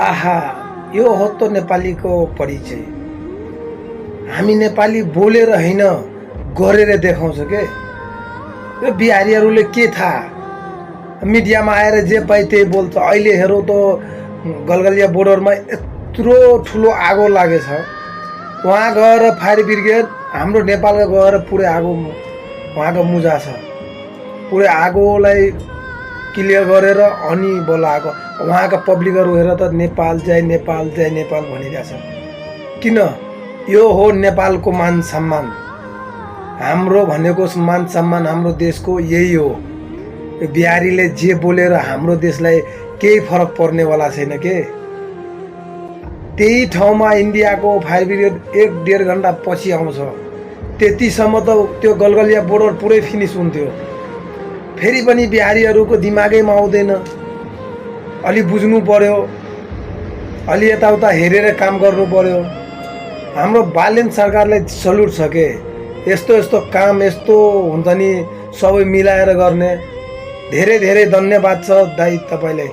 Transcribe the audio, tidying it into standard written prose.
आहा, यो हो त नेपालीको परिचय। हामी नेपाली बोलेर हैन गरेर देखाउँछ के। यो बिहारीहरूले के थाहा, मिडियामा आएर जे पाइ त्यही बोल्छ। अहिले हेरौ त गलगलिया बोर्डरमा यत्रो ठुलो आगो लागेछ, वहाँ गएर फायर ब्रिगेड हाम्रो नेपालका गएर पुरै आगो वहाँको मुजा छ, पुरै आगोलाई क्लियर गरेर अनि बोलाएको। वहाँका पब्लिकहरू हेर त नेपाल जय नेपाल जय नेपाल भनिरहेछ। किन? यो हो नेपालको मान सम्मान। हाम्रो भनेको मान सम्मान हाम्रो देशको यही हो। बिहारीले जे बोलेर हाम्रो देशलाई केही फरक पर्नेवाला छैन के। त्यही ठाउँमा इन्डियाको फायर ब्रिगेड 1-1.5 घन्टा पछि आउँछ। त्यतिसम्म त त्यो गलगलिया बोर्डर पुरै फिनिस हुन्थ्यो। फेरि पनि बिहारीहरूको दिमागैमा आउँदैन। अलि बुझ्नु पर्यो, अलि यताउता हेरेर काम गर्नु पर्यो। हाम्रो बालेन सरकारलाई सल्युट छ के। यस्तो यस्तो काम यस्तो हुन्छ नि, सबै मिलाएर गर्ने। धेरै धेरै धन्यवाद छ दाइ तपाईलाई।